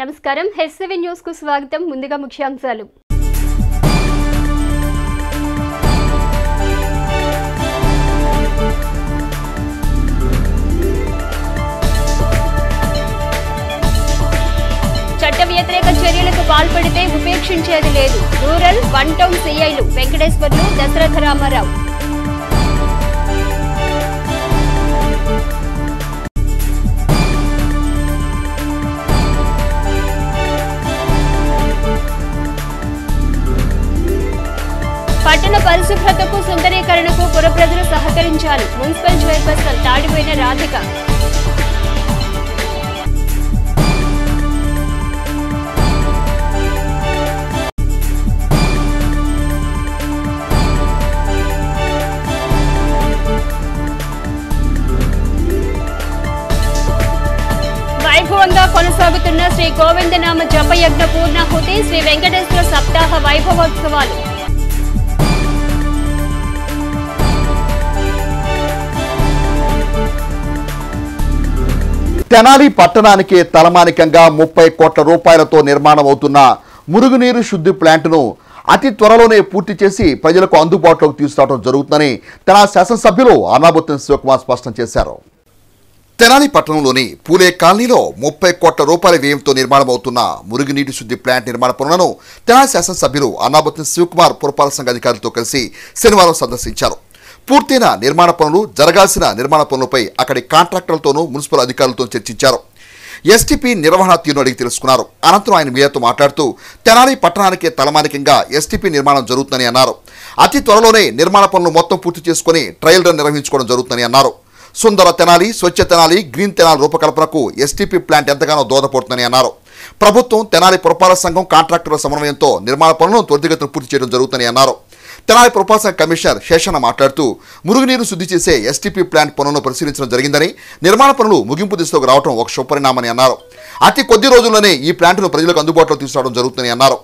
నమస్కారం హెస్7 న్యూస్ కు స్వాగతం. ముందుగా ముఖ్యాంశాలు. చట్ట వ్యతిరేక చర్యలకు పాల్పడితే ఉపేక్షించేది లేదు. రూరల్ 1 టౌన్ సిఐలు వెంకటేశ్వర్లు, దశరథ రామారావు. పట్టణ పరిశుభ్రతకు సుందరీకరణకు పుర ప్రజలు సహకరించాలి. Municipal chairperson Tadipoyina Radhika. వైభవంగా కొనసాగుతున్న శ్రీ గోవిందనామ జపయజ్ఞ పూర్ణాహుతి, శ్రీ వెంకటేశ్వర సప్తాహ వైభవోత్సవాలు. తెనాలి పట్టణానికి తలమానికంగా 30 కోట్ల రూపాయలతో నిర్మాణమవుతున్న మురుగునీరు శుద్ధి ప్లాంట్ను అతి త్వరలోనే పూర్తి చేసి ప్రజలకు అందుబాటులోకి తీసుకురావడం జరుగుతుందని తెనాలి శాసనసభ్యులు అన్నాబత్తుని శివకుమార్ స్పష్టం చేశారు. తెనాలి పట్టణంలోని పూలే కాలనీలో 30 కోట్ల రూపాయల వ్యయంతో నిర్మాణమవుతున్న మురుగునీటి శుద్ధి ప్లాంట్ నిర్మాణ పనులను తెనాలి శాసనసభ్యులు అన్నాబత్తుని శివకుమార్ పురపాలక సంఘ అధికారులతో కలిసి శనివారం సందర్శించారు. పూర్తయిన నిర్మాణ పనులు, జరగాల్సిన నిర్మాణ పనులపై అక్కడి కాంట్రాక్టర్లతోనూ మున్సిపల్ అధికారులతో చర్చించారు. ఎస్టీపీ నిర్వహణ తీరును అడిగి తెలుసుకున్నారు. అనంతరం ఆయన మీడియాతో మాట్లాడుతూ తెనాలి పట్టణానికి తలమానికంగా ఎస్టీపీ నిర్మాణం జరుగుతుందని అన్నారు. అతి త్వరలోనే నిర్మాణ పనులు మొత్తం పూర్తి చేసుకుని ట్రయల్ రన్ నిర్వహించుకోవడం జరుగుతుందని అన్నారు. సుందర తెనాలి, స్వచ్ఛ తెనాలి, గ్రీన్ తెనాలి రూపకల్పనకు ఎస్టీపీ ప్లాంట్ ఎంతగానో దోహదపడుతుందని అన్నారు. ప్రభుత్వం, తెనాలి పురపాలక సంఘం కాంట్రాక్టర్ల సమన్వయంతో నిర్మాణ పనులను త్వరితగతిన పూర్తి చేయడం జరుగుతుందని అన్నారు. తెనాలి పురపాలక సంఘ కమిషనర్ శేషన్న మాట్లాడుతూ మురుగునీరు శుద్ధి చేసే ఎస్టీపీ ప్లాంట్ పనులను పరిశీలించడం జరిగిందని, నిర్మాణ పనులు ముగింపు దిశలోకి రావడం ఒక శుభపరిణామని అన్నారు. అతి కొద్ది రోజుల్లోనే ఈ ప్లాంట్ను ప్రజలకు అందుబాటులో తీసుకురావడం జరుగుతుందని అన్నారు.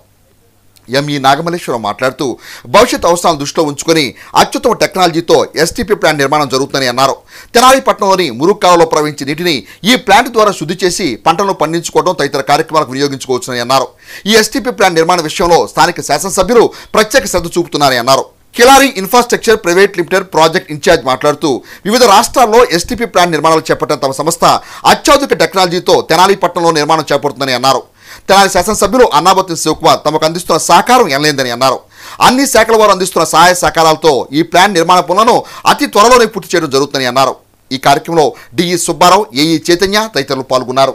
ఎంఈ నాగమల్లేశ్వరం మాట్లాడుతూ భవిష్యత్ అవసరాలను దృష్టిలో ఉంచుకొని అత్యుత్తమ టెక్నాలజీతో ఎస్టీపీ ప్లాంట్ నిర్మాణం జరుగుతుందని అన్నారు. తెనాలి పట్టణంలోని మురుగు కాలువలో ప్రవహించే నీటిని ఈ ప్లాంట్ ద్వారా శుద్ధి చేసి పంటలను పండించుకోవడం తదితర కార్యక్రమాలకు వినియోగించుకోవచ్చునని అన్నారు. ఈ ఎస్టీపీ ప్లాంట్ నిర్మాణ విషయంలో స్థానిక శాసనసభ్యులు ప్రత్యేక శ్రద్ధ చూపుతున్నారని అన్నారు. Kilari infrastructure private limited project incharge మాట్లాడుతూ వివిధ రాష్ట్రాల్లో ఎస్టీపీ ప్లాంట్ నిర్మాణాలు చేపట్టిన తమ సంస్థ అత్యాధునిక టెక్నాలజీతో తెనాలి పట్టణంలో నిర్మాణం చేపడుతుందని అన్నారు. తెనాలి శాసనసభ్యులు అన్నాబత్తుని శివకుమార్ తమకు అందిస్తున్న సహకారం ఎనలేదని అన్నారు. అన్ని శాఖల వారు అందిస్తున్న సహాయ సహకారాలతో ఈ ప్లాంట్ నిర్మాణ పనులను అతి త్వరలోనే పూర్తి చేయడం జరుగుతుందని అన్నారు. ఈ కార్యక్రమంలో డిఈ సుబ్బారావు, ఏఈ చైతన్య తదితరులు పాల్గొన్నారు.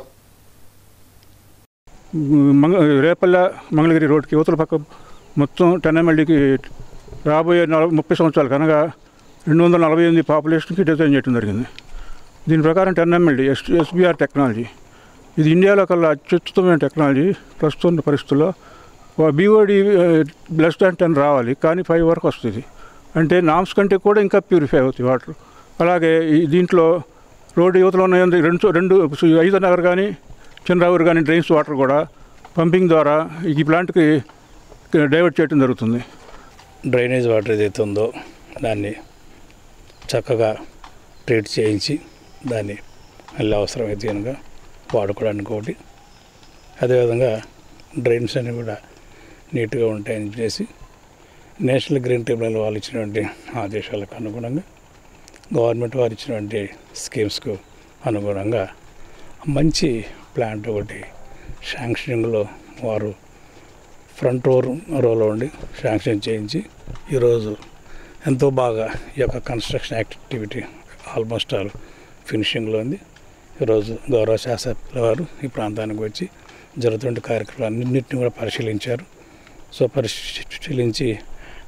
రేపల్ల మంగళగిరి రోడ్డుకి యువతల పక్క మొత్తం 10 MLDకి రాబోయే 30 సంవత్సరాలు కనుక 248 పాపులేషన్కి డిజైన్ చేయడం జరిగింది. దీని ప్రకారం 10 MLD ఎస్బీఆర్ టెక్నాలజీ, ఇది ఇండియాలో కల్లా అత్యుత్తమైన టెక్నాలజీ. ప్రస్తుత పరిస్థితుల్లో బీఓడి లెస్ దాన్ 10 రావాలి, కానీ 5 వరకు వస్తుంది. అంటే నామ్స్ కంటే కూడా ఇంకా ప్యూరిఫై అవుతాయి వాటర్. అలాగే దీంట్లో రోడ్డు యువతలో ఉన్న 5 నగర్ కానీ చంద్రావూరు కానీ డ్రైన్స్ వాటర్ కూడా పంపింగ్ ద్వారా ఈ ప్లాంట్కి డైవర్ట్ చేయడం జరుగుతుంది. డ్రైనేజ్ వాటర్ ఏదైతే ఉందో దాన్ని చక్కగా ట్రీట్ చేయించి దాన్ని మళ్ళీ అవసరమైతే కనుక వాడుకోవడానికి ఒకటి, అదేవిధంగా డ్రైన్స్ అన్నీ కూడా నీట్గా ఉంటాయని చేసి నేషనల్ గ్రీన్ ట్రిబ్యునల్ వాళ్ళు ఇచ్చినటువంటి ఆదేశాలకు అనుగుణంగా గవర్నమెంట్ వారు ఇచ్చినటువంటి స్కీమ్స్కు అనుగుణంగా మంచి ప్లాంట్ ఒకటి శాంక్షనింగ్లో వారు ఫ్రంట్ రోలో ఉండి శాంక్షన్ చేయించి ఈరోజు ఎంతో బాగా ఈ యొక్క కన్స్ట్రక్షన్ యాక్టివిటీ ఆల్మోస్ట్ ఆల్ ఫినిషింగ్లో ఉంది. ఈరోజు గౌరవ శాసనసభ్యుల వారు ఈ ప్రాంతానికి వచ్చి జరుగుతున్న కార్యక్రమాలన్నింటినీ కూడా పరిశీలించారు. సో పరిశీలించి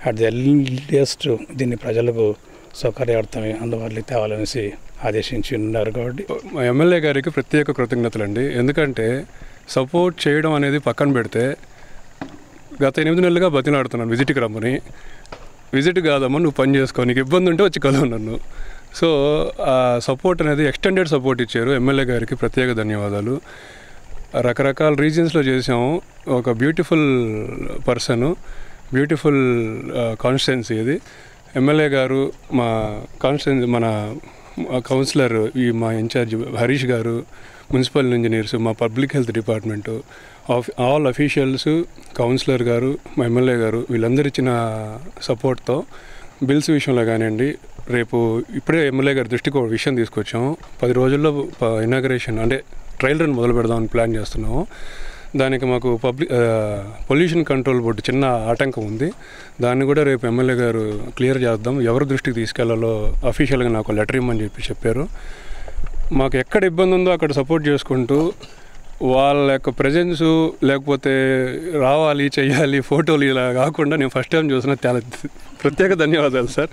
అట్ ది ఎర్లియస్ట్ దీన్ని ప్రజలకు సౌకర్యార్థమే అందుబాటులో తేవాలనేసి ఆదేశించి ఉన్నారు. కాబట్టి ఎమ్మెల్యే గారికి ప్రత్యేక కృతజ్ఞతలండి. ఎందుకంటే సపోర్ట్ చేయడం అనేది పక్కన పెడితే గత 8 నెలలుగా బతిలాడుతున్నాను విజిట్కి రమ్మని. విజిట్ కాదమ్మా, నువ్వు పని చేసుకో, నీకు ఇబ్బంది ఉంటే వచ్చి కలవు నన్ను. సో ఆ సపోర్ట్ అనేది ఎక్స్టెండెడ్ సపోర్ట్ ఇచ్చారు. ఎమ్మెల్యే గారికి ప్రత్యేక ధన్యవాదాలు. రకరకాల రీజన్స్లో చేసాము. ఒక బ్యూటిఫుల్ పర్సను, బ్యూటిఫుల్ కాన్స్టిట్యున్సీ ఇది. ఎమ్మెల్యే గారు, మా కాన్స్టిట్యున్సీ, మన కౌన్సిలర్, మా ఇన్ఛార్జ్ హరీష్ గారు, మున్సిపల్ ఇంజనీర్స్, మా public health department, all officials, councillor గారు, మా ఎమ్మెల్యే గారు వీళ్ళందరూ ఇచ్చిన సపోర్ట్తో బిల్స్ విషయంలో కానివ్వండి, రేపు ఇప్పుడే ఎమ్మెల్యే గారి దృష్టికి ఒక విషయం తీసుకొచ్చాము. 10 రోజుల్లో ఇనాగరేషన్ అంటే ట్రయల్ రన్ మొదలు పెడదామని ప్లాన్ చేస్తున్నాము. దానికి మాకు పొల్యూషన్ కంట్రోల్ బోర్డు చిన్న ఆటంకం ఉంది. దాన్ని కూడా రేపు ఎమ్మెల్యే గారు క్లియర్ చేద్దాం, ఎవరి దృష్టికి తీసుకెళ్లాలో అఫీషియల్గా నాకు లెటర్ ఇమ్మని చెప్పారు. మాకు ఎక్కడ ఇబ్బంది ఉందో అక్కడ సపోర్ట్ చేసుకుంటూ వాళ్ళ యొక్క ప్రజెన్సు లేకపోతే రావాలి చేయాలి ఫోటోలు ఇలా కాకుండా నేను ఫస్ట్ టైం చూసిన చాలా ప్రత్యేక ధన్యవాదాలు సార్.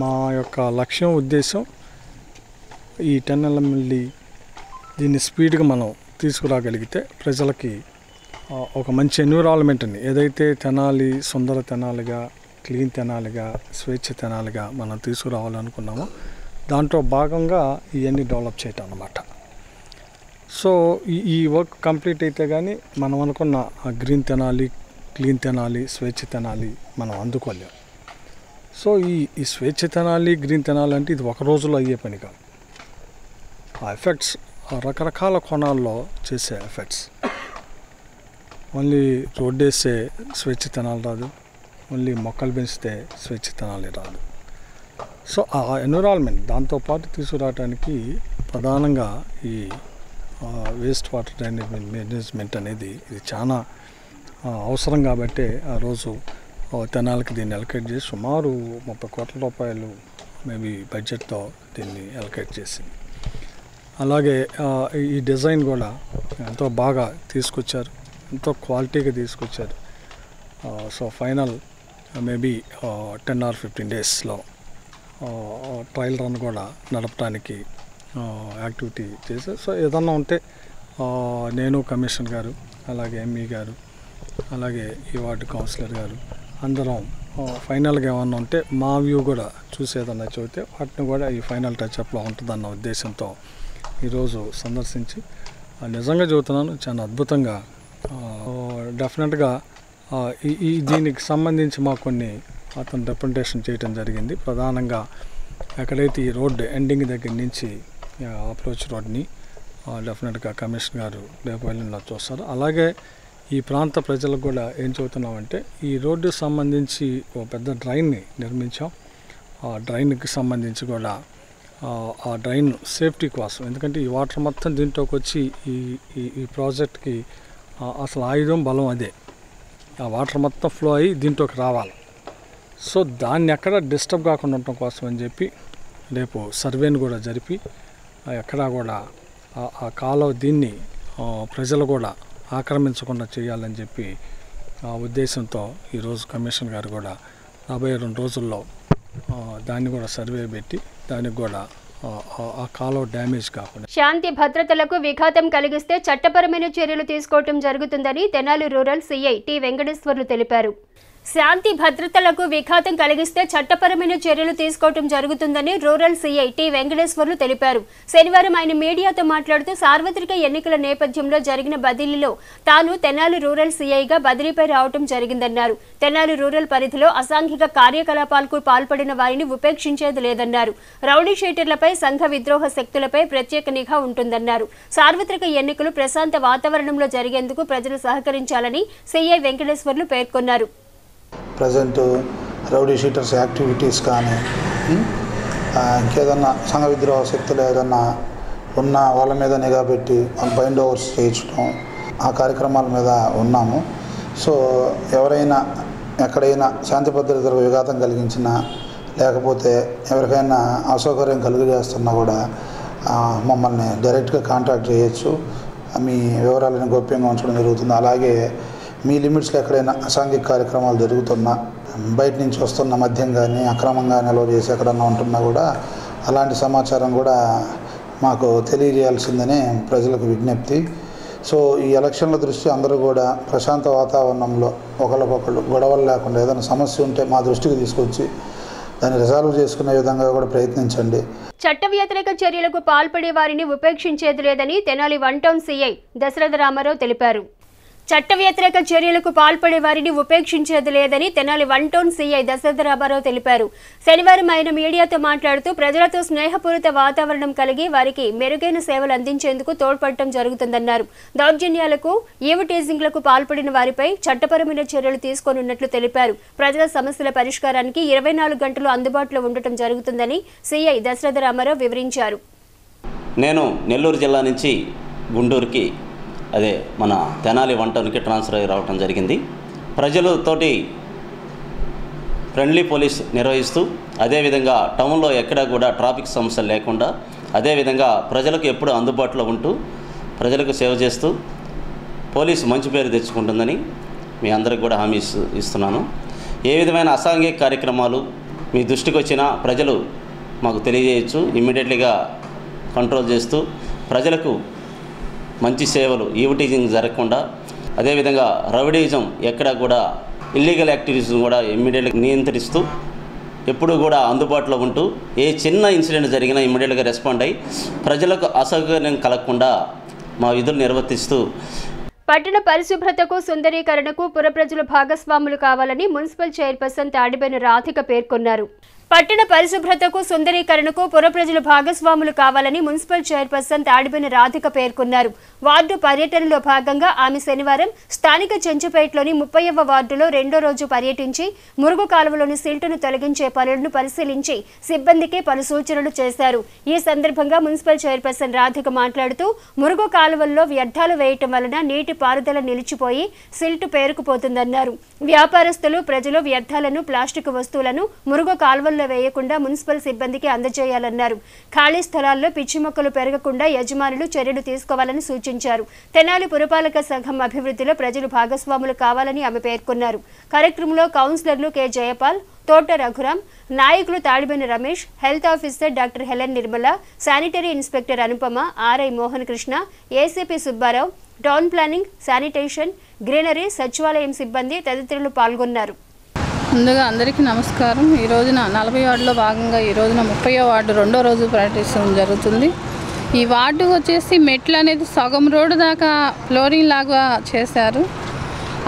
మా యొక్క లక్ష్యం ఉద్దేశం ఈ 10 LMLD దీన్ని స్పీడ్గా మనం తీసుకురాగలిగితే ప్రజలకి ఒక మంచి ఎన్విరాన్మెంట్ని ఏదైతే తెనాలి సుందర తెనాలిగా, క్లీన్ తెనాలిగా, స్వేచ్ఛ తెనాలిగా మనం తీసుకురావాలనుకున్నామో దాంట్లో భాగంగా ఇవన్నీ డెవలప్ చేయటం అన్నమాట. సో ఈ వర్క్ కంప్లీట్ అయితే కానీ మనం అనుకున్న గ్రీన్ తెనాలి, క్లీన్ తెనాలి, స్వేచ్ఛ తెనాలి మనం అందుకోలేం. సో ఈ స్వేచ్ఛ తెనాలి, గ్రీన్ తెనాలి అంటే ఇది ఒక రోజులో అయ్యే పని కాదు. ఆ ఎఫెక్ట్స్ రకరకాల కోణాల్లో చేసే ఎఫెక్ట్స్. ఓన్లీ రోడ్డు వేస్తే స్వేచ్ఛ తెనాలి రాదు, ఓన్లీ మొక్కలు పెంచితే స్వేచ్ఛ తెనాలి రాదు. సో ఆ ఎన్విరాన్మెంట్ దాంతోపాటు తీసుకురావడానికి ప్రధానంగా ఈ వేస్ట్ వాటర్ మేనేజ్మెంట్ అనేది ఇది చాలా అవసరం. కాబట్టి ఆ రోజు తెనాలికి దీన్ని అలొకేట్ చేసి సుమారు 30 కోట్ల రూపాయలు మేబీ బడ్జెట్తో దీన్ని అలొకేట్ చేసింది. అలాగే ఈ డిజైన్ కూడా ఎంతో బాగా తీసుకొచ్చారు, ఎంతో క్వాలిటీగా తీసుకొచ్చారు. సో ఫైనల్ మేబీ 10 or 15 డేస్లో ట్రయల్ రన్ కూడా నడపడానికి యాక్టివిటీ చేశారు. సో ఏదన్నా ఉంటే నేను, కమిషనర్ గారు, అలాగే ఎంఈ గారు, అలాగే ఈ వార్డు కౌన్సిలర్ గారు అందరం ఫైనల్గా ఏమన్నా ఉంటే మా వ్యూ కూడా చూసేదన్నా చెబితే వాటిని కూడా ఈ ఫైనల్ టచ్అప్లో ఉంటుందన్న ఉద్దేశంతో ఈరోజు సందర్శించి నిజంగా చెబుతున్నాను చాలా అద్భుతంగా డెఫినెట్గా దీనికి సంబంధించి మాకు కొన్ని అతను రిప్రజెంటేషన్ చేయడం జరిగింది. ప్రధానంగా ఎక్కడైతే ఈ రోడ్డు ఎండింగ్ దగ్గర నుంచి అప్రోచ్ రోడ్ని డెఫినెట్గా కమిషనర్ గారు రేపు వెళ్ళిన చూస్తారు. అలాగే ఈ ప్రాంత ప్రజలకు కూడా ఏం చెబుతున్నామంటే ఈ రోడ్డుకి సంబంధించి ఒక పెద్ద డ్రైన్ని నిర్మించాం. ఆ డ్రైన్కి సంబంధించి కూడా ఆ డ్రైన్ సేఫ్టీ కోసం, ఎందుకంటే ఈ వాటర్ మొత్తం దీంట్లోకి వచ్చి ఈ ప్రాజెక్ట్కి అసలు ఆయుధం బలం అదే. ఆ వాటర్ మొత్తం ఫ్లో అయ్యి దీంట్లోకి రావాలి. సో దాన్ని ఎక్కడ డిస్టర్బ్ కాకుండా ఉండటం కోసం అని చెప్పి రేపు సర్వేని కూడా జరిపి ఎక్కడా కూడా ఆ కాలువ దీన్ని ప్రజలు కూడా ఆక్రమించకుండా చేయాలని చెప్పి ఆ ఉద్దేశంతో ఈరోజు కమిషనర్ గారు కూడా 42 రోజుల్లో దాన్ని కూడా సర్వే పెట్టి దానికి కూడా ఆ కాలువ డ్యామేజ్ కాకుండా శాంతి భద్రతలకు విఘాతం కలిగిస్తే చట్టపరమైన చర్యలు తీసుకోవడం జరుగుతుందని Tenali rural CI T Venkateswarlu తెలిపారు. శాంతి భద్రతలకు విఘాతం కలిగిస్తే చట్టపరమైన చర్యలు తీసుకోవడం జరుగుతుందని రూరల్ సీఐ టి వెంకటేశ్వర్లు తెలిపారు. శనివారం ఆయన మీడియాతో మాట్లాడుతూ సార్వత్రిక ఎన్నికల నేపథ్యంలో జరిగిన బదిలీలో తాను తెనాలి రూరల్ సీఐగా బదిలీపై రావడం జరిగిందన్నారు. తెనాలి రూరల్ పరిధిలో అసాంఘిక కార్యకలాపాలకు పాల్పడిన వారిని ఉపేక్షించేది లేదన్నారు. రౌడీ షీటర్లపై, సంఘ విద్రోహ శక్తులపై ప్రత్యేక నిఘా ఉంటుందన్నారు. సార్వత్రిక ఎన్నికలు ప్రశాంత వాతావరణంలో జరిగేందుకు ప్రజలు సహకరించాలని సీఐ వెంకటేశ్వర్లు పేర్కొన్నారు. ప్రజెంట్ రౌడీ షీటర్స్ యాక్టివిటీస్ కానీ ఇంకేదన్నా సంఘ విద్రోహ శక్తులు ఏదన్నా ఉన్న వాళ్ళ మీద నిఘా పెట్టి బైండ్ ఓవర్స్ చేయించడం ఆ కార్యక్రమాల మీద ఉన్నాము. సో ఎవరైనా ఎక్కడైనా శాంతి భద్రతలకు విఘాతం కలిగించినా లేకపోతే ఎవరికైనా అసౌకర్యం కలుగజేస్తున్నా కూడా మమ్మల్ని డైరెక్ట్గా కాంటాక్ట్ చేయొచ్చు. మీ వివరాలను గోప్యంగా ఉంచడం జరుగుతుంది. అలాగే మీ లిమిట్స్లో ఎక్కడైనా అసాంఘిక కార్యక్రమాలు జరుగుతున్నా, బయట నుంచి వస్తున్న మద్యం కానీ అక్రమంగా నిల్వ చేసి ఎక్కడన్నా ఉంటున్నా కూడా అలాంటి సమాచారం కూడా మాకు తెలియజేయాల్సిందని ప్రజలకు విజ్ఞప్తి. సో ఈ ఎలక్షన్ల దృష్టి అందరూ కూడా ప్రశాంత వాతావరణంలో ఒకరికొకళ్ళు గొడవలు లేకుండా ఏదైనా సమస్య ఉంటే మా దృష్టికి తీసుకొచ్చి దాన్ని రిజాల్వ్ చేసుకునే విధంగా కూడా ప్రయత్నించండి. చట్ట వ్యతిరేక చర్యలకు పాల్పడే వారిని ఉపేక్షించేది లేదని తెనాలి 1 టౌన్ సీఐ దశరథ రామారావు తెలిపారు. చట్ట వ్యతిరేక చర్యలకు పాల్పడే వారిని ఉపేక్షించేది లేదని తెనాలి 1 టౌన్ సీఐ దశరథ రామారావు తెలిపారు. శనివారం ఆయన మీడియాతో మాట్లాడుతూ ప్రజలతో స్నేహపూరిత వాతావరణం కలిగి వారికి మెరుగైన సేవలు అందించేందుకు తోడ్పడటం జరుగుతుందన్నారు. దౌర్జన్యాలకు, ఈవటీజింగ్లకు పాల్పడిన వారిపై చట్టపరమైన చర్యలు తీసుకోనున్నట్లు తెలిపారు. ప్రజల సమస్యల పరిష్కారానికి 24 గంటలు అందుబాటులో ఉండటం జరుగుతుందని సీఐ దశరథ రామారావు వివరించారు. నేను నెల్లూరు జిల్లా నుంచి గుంటూరుకి అదే మన తెనాలి 1 టౌన్కి ట్రాన్స్ఫర్ అయ్యి రావడం జరిగింది. ప్రజలతోటి ఫ్రెండ్లీ పోలీస్ నిర్వహిస్తూ అదేవిధంగా టౌన్లో ఎక్కడా కూడా ట్రాఫిక్ సమస్యలు లేకుండా అదేవిధంగా ప్రజలకు ఎప్పుడు అందుబాటులో ఉంటూ ప్రజలకు సేవ చేస్తూ పోలీసు మంచి పేరు తెచ్చుకుంటుందని మీ అందరికి కూడా హామీ ఇస్తున్నాను. ఏ విధమైన అసాంఘిక కార్యక్రమాలు మీ దృష్టికి వచ్చినా ప్రజలు మాకు తెలియజేయచ్చు. ఇమ్మీడియట్లీగా కంట్రోల్ చేస్తూ ప్రజలకు మంచి సేవలు, ఈవటీజింగ్ జరగకుండా అదేవిధంగా రౌడీజం ఎక్కడ కూడా ఇల్లీగల్ యాక్టివిటీస్ని కూడా ఇమ్మీడియట్గా నియంత్రిస్తూ ఎప్పుడు కూడా అందుబాటులో ఉంటూ ఏ చిన్న ఇన్సిడెంట్ జరిగినా ఇమ్మీడియట్గా రెస్పాండ్ అయ్యి ప్రజలకు అసౌకర్యం కలగకుండా మా విధులు నిర్వర్తిస్తూ పట్టణ పరిశుభ్రతకు, సుందరీకరణకు పుర ప్రజలు భాగస్వాములు కావాలని మున్సిపల్ చైర్పర్సన్ తాడిబేని రాధిక పేర్కొన్నారు. పట్టణ పరిశుభ్రతకు, సుందరీకరణకు పుర ప్రజలు భాగస్వాములు కావాలని మున్సిపల్ చైర్పర్సన్ తాడిబేని రాధిక పేర్కొన్నారు. వార్డు పర్యటనలో భాగంగా ఆమె శనివారం స్థానిక చెంచుపేటలోని 30వ వార్డులో 2వ రోజు పర్యటించి మురుగు కాలువలోని సిల్టును తొలగించే పనులను పరిశీలించి సిబ్బందికి పలు సూచనలు చేశారు. ఈ సందర్భంగా మున్సిపల్ చైర్పర్సన్ రాధిక మాట్లాడుతూ మురుగు కాలువల్లో వ్యర్థాలు వేయటం వలన నీటి పారుదల నిలిచిపోయి సిల్టు పేరుకుపోతుందన్నారు. వ్యాపారస్తులు, ప్రజలు వ్యర్థాలను, ప్లాస్టిక్ వస్తువులను మురుగు కాలువల్లో వేయకుండా మున్సిపల్ సిబ్బందికి అందజేయాలన్నారు. ఖాళీ స్థలాల్లో పిచ్చి మొక్కలు పెరగకుండా యజమానులు చర్యలు తీసుకోవాలని సూచించారు. తెనాలి పురపాలక సంఘం అభివృద్ధిలో ప్రజలు భాగస్వాములు కావాలని ఆమె పేర్కొన్నారు. కార్యక్రమంలో కౌన్సిలర్లు కె జయపాల్, తోట రఘురాం, నాయకులు Tadibeni Ramesh, health officer doctor Helen Nirmala, sanitary inspector Anupama, RI Mohan Krishna, ACP Subbarao, town planning, sanitation, greenery, సచివాలయం సిబ్బంది తదితరులు పాల్గొన్నారు. ముందుగా అందరికీ నమస్కారం. ఈ రోజున 40 వార్డులో భాగంగా ఈ రోజున 30వ వార్డు 2వ రోజు పర్యటించడం జరుగుతుంది. ఈ వార్డు వచ్చేసి మెట్లు అనేది సగం రోడ్డు దాకా ఫ్లోరింగ్ లాగా చేశారు.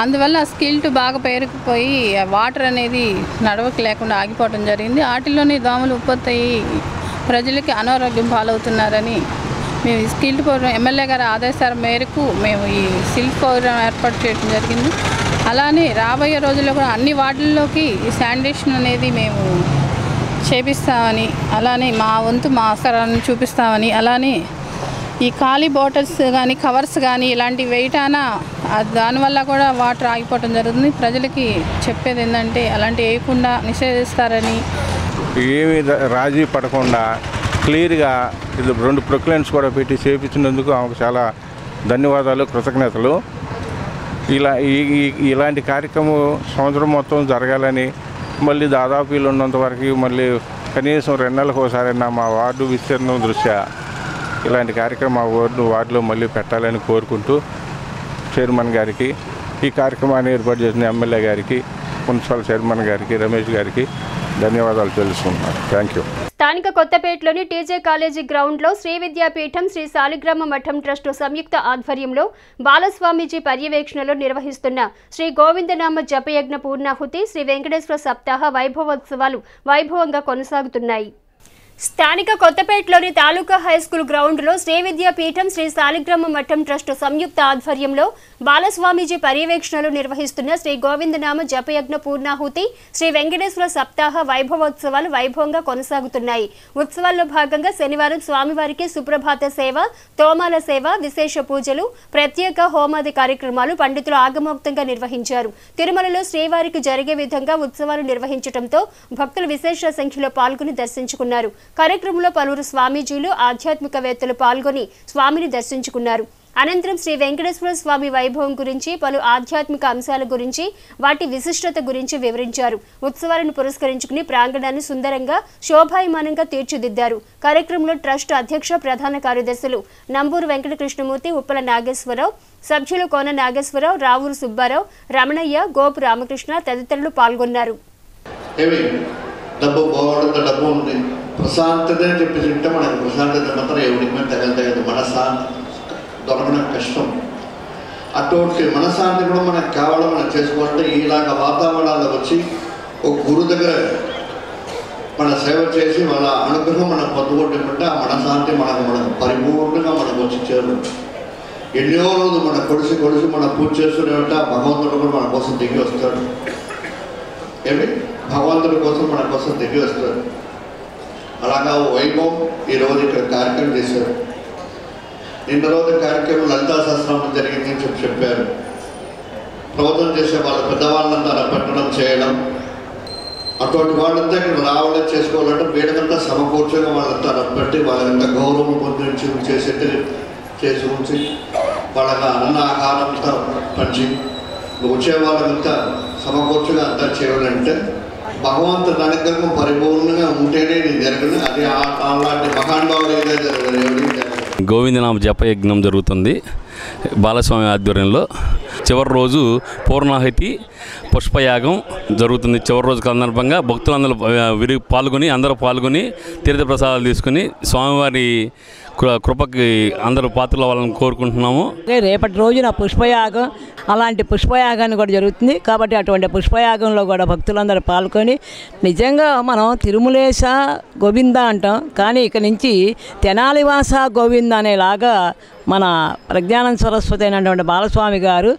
అందువల్ల స్కిల్ట్ బాగా పేరుకుపోయి వాటర్ అనేది నడవక లేకుండా ఆగిపోవడం జరిగింది. వాటిల్లోనే దోమలు ఉత్పత్తి అయ్యి ప్రజలకి అనారోగ్యం పాలవుతున్నారని మేము ఈ స్కిల్ట్ ప్రోగ్రాం ఎమ్మెల్యే గారి ఆదేశాల మేరకు మేము ఈ సిల్ట్ ప్రోగ్రాం ఏర్పాటు చేయడం జరిగింది. అలానే రాబోయే రోజుల్లో కూడా అన్ని వార్డుల్లోకి ఈ శానిటేషన్ అనేది మేము చేపిస్తామని, అలానే మా వంతు మా అవసరాలను చూపిస్తామని, అలానే ఈ ఖాళీ బాటిల్స్ కానీ కవర్స్ కానీ ఇలాంటివి వేయటాన దానివల్ల కూడా వాటర్ ఆగిపోవడం జరుగుతుంది. ప్రజలకి చెప్పేది ఏంటంటే అలాంటివి వేయకుండా నిషేధిస్తారని, ఏమి రాజీ పడకుండా క్లియర్గా 2 ప్రొక్లైన్స్ కూడా పెట్టి చేపించినందుకు ఆమెకు చాలా ధన్యవాదాలు, కృతజ్ఞతలు. ఇలాంటి కార్యక్రమం సంవత్సరం మొత్తం జరగాలని, మళ్ళీ దాదాపు వీళ్ళు ఉన్నంత వరకు మళ్ళీ కనీసం 2 నెలలకు ఒకసారైనా మా వార్డు విస్తీర్ణం దృష్ట్యా ఇలాంటి కార్యక్రమం మా వార్డులో మళ్ళీ పెట్టాలని కోరుకుంటూ చైర్మన్ గారికి, ఈ కార్యక్రమాన్ని ఏర్పాటు చేసిన ఎమ్మెల్యే గారికి, మున్సిపల్ చైర్మన్ గారికి, రమేష్ గారికి ధన్యవాదాలు తెలుసుకుంటున్నాను. Thank you. స్థానిక కొత్తపేటలోని టీజే కాలేజీ గ్రౌండ్లో శ్రీ విద్యాపీఠం, శ్రీ సాలిగ్రామ మఠం ట్రస్టు సంయుక్త ఆధ్వర్యంలో బాలస్వామీజీ పర్యవేక్షణలో నిర్వహిస్తున్న శ్రీ గోవిందనామ జపయజ్ఞ పూర్ణాహుతి, శ్రీ వెంకటేశ్వర సప్తాహ వైభవోత్సవాలు వైభవంగా కొనసాగుతున్నాయి. స్థానిక కొత్తపేటలోని తాలూకా హైస్కూల్ గ్రౌండ్లో శ్రీ విద్యాపీఠం, శ్రీ సాలిగ్రామ మఠం ట్రస్టు సంయుక్త ఆధ్వర్యంలో బాలస్వామీజీ పర్యవేక్షణలు నిర్వహిస్తున్న శ్రీ గోవిందనామ జపయజ్ఞ పూర్ణాహుతి, శ్రీ వెంకటేశ్వర సప్తాహ వైభవోత్సవాలు వైభవంగా కొనసాగుతున్నాయి. ఉత్సవాల్లో భాగంగా శనివారం స్వామివారికి సుప్రభాత సేవ, తోమాల సేవ, విశేష పూజలు, ప్రత్యేక హోమాది కార్యక్రమాలు పండితులు ఆగమోక్తంగా నిర్వహించారు. తిరుమలలో శ్రీవారికి జరిగే విధంగా ఉత్సవాలు నిర్వహించడంతో భక్తులు విశేష సంఖ్యలో పాల్గొని దర్శించుకున్నారు. కార్యక్రమంలో పలువురు స్వామీజీలు, ఆధ్యాత్మికవేత్తలు పాల్గొని స్వామిని దర్శించుకున్నారు. అనంతరం శ్రీ వెంకటేశ్వర స్వామి వైభవం గురించి, పలు ఆధ్యాత్మిక అంశాల గురించి, వాటి విశిష్టత గురించి వివరించారు. ఉత్సవాలను పురస్కరించుకుని ప్రాంగణాన్ని సుందరంగా, శోభాయమానంగా తీర్చిదిద్దారు. కార్యక్రమంలో ట్రస్ట్ అధ్యక్ష, ప్రధాన కార్యదర్శులు నంబూరు వెంకటకృష్ణమూర్తి, ఉప్పల నాగేశ్వరరావు, సభ్యులు కోన నాగేశ్వరరావు, రావూరు సుబ్బారావు, రమణయ్య, గోపు రామకృష్ణ తదితరులు పాల్గొన్నారు. డబ్బు పోవడంతో డబ్బు ఉంది, ప్రశాంతత అని చెప్పి తింటే మనకు ప్రశాంతత మాత్రం ఎవరికి తగలదు, మనశ్శాంతి దొరకడం కష్టం. అటువంటి మనశ్శాంతి కూడా మనకు కావాలో మనం చేసుకోవాలంటే ఇలాగ వాతావరణాల్లో వచ్చి ఒక గురువు దగ్గర మన సేవ చేసి వాళ్ళ అనుగ్రహం మనం పొందుకుంటే ఆ మనశ్శాంతి మనం పరిపూర్ణంగా మనకు వచ్చి చేరు. ఎన్నో రోజు మన కొడిసి మనం పూజ చేస్తూనే ఉంటే ఆ భగవంతుడు కూడా మన కోసం దిగి వస్తాడు. భగవంతుడి కోసం మన కోసం దిగి వస్తాడు. అలాగా వైభవం ఈరోజు ఇక్కడ కార్యక్రమం చేశారు. నిన్న రోజు కార్యక్రమం లలితా సహస్రనామం జరిగింది అని చెప్పారు. ప్రవచనం చేసే వాళ్ళ పెద్దవాళ్ళంతా పెట్టడం చేయడం, అటువంటి వాళ్ళంతా ఇక్కడ రావడం చేసుకోవాలంటే వేడకంతా సమకూర్చగా వాళ్ళంతా పెట్టి వాళ్ళంతా గౌరవం పొందించి చేసి ఉంచి వాళ్ళకి అన్న ఆహారంతో పంచి వచ్చే వాళ్ళంతా సమకూర్చగా అంతా చేయాలంటే భగవంతుడి అనుగ్రహం పరిపూర్ణంగా ఉంటేనే ఇది జరగదు. అది అలాంటి మహానుభావుడు ఏదైతే జరగదు. గోవిందనామ జపయజ్ఞం జరుగుతుంది బాలస్వామి ఆధ్వర్యంలో. చివరి రోజు పూర్ణాహుతి పుష్పయాగం జరుగుతుంది. చివరి రోజు సందర్భంగా భక్తులందరూ అందరూ పాల్గొని తీర్థప్రసాదాలు తీసుకుని స్వామివారి కృపకి అందరూ పాత్రలు వాళ్ళని కోరుకుంటున్నాము. రేపటి రోజున పుష్పయాగం, అలాంటి పుష్పయాగాన్ని కూడా జరుగుతుంది కాబట్టి అటువంటి పుష్పయాగంలో కూడా భక్తులందరూ పాల్గొని నిజంగా మనం తిరుమలేశ గోవింద అంటాం, కానీ ఇక నుంచి తెనాలివాస గోవింద అనేలాగా మన ప్రజ్ఞానంద సరస్వతి అయినటువంటి బాలస్వామి గారు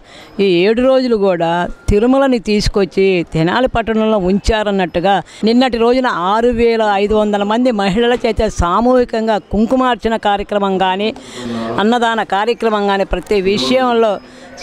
ఈ 7 రోజులు కూడా తిరుమలని తీసుకొచ్చి తెనాలి పట్టణంలో ఉంచారన్నట్టుగా నిన్నటి రోజున 6500 మంది మహిళల చేత సామూహికంగా కుంకుమార్చన కార్యక్రమం కానీ అన్నదాన కార్యక్రమం కానీ ప్రతి విషయంలో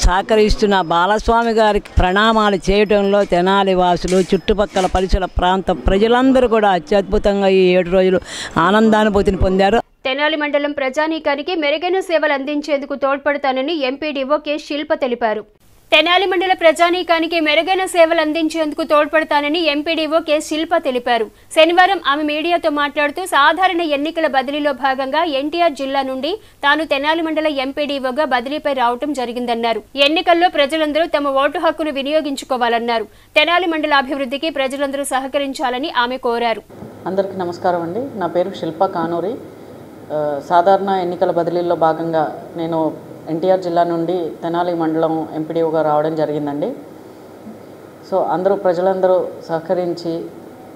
సహకరిస్తున్న బాలస్వామి గారికి ప్రణామాలు చేయడంలో తెనాలి వాసులు చుట్టుపక్కల పరిసర ప్రాంత ప్రజలందరూ కూడా అత్యద్భుతంగా ఈ 7 రోజులు ఆనందానుభూతిని పొందారు. తెనాలి మండలం ప్రజానీకానికి మెరుగైన సేవలు అందించేందుకు తోడ్పడతానని ఎంపీడీఓ కె శిల్ప తెలిపారు. తెనాలి మండల ప్రజానీకానికి మెరుగైన సేవలు అందించేందుకు తోడ్పడతానని ఎంపీడీఓ కె శిల్ప తెలిపారు. శనివారం ఆమె మీడియాతో మాట్లాడుతూ సాధారణ ఎన్నికల బదిలీలో భాగంగా ఎన్టీఆర్ జిల్లా నుండి తాను తెనాలి మండల ఎంపీడీఓగా బదిలీపై రావడం జరిగిందన్నారు. ఎన్నికల్లో ప్రజలందరూ తమ ఓటు హక్కును వినియోగించుకోవాలన్నారు. తెనాలి మండల అభివృద్ధికి ప్రజలందరూ సహకరించాలని ఆమె కోరారు. అందరికీ నమస్కారం అండి. నా పేరు శిల్ప కానూరి. సాధారణ ఎన్నికల బదిలీలో భాగంగా నేను ఎన్టీఆర్ జిల్లా నుండి తెనాలి మండలం ఎంపీడీఓగా రావడం జరిగిందండి. సో ప్రజలందరూ సహకరించి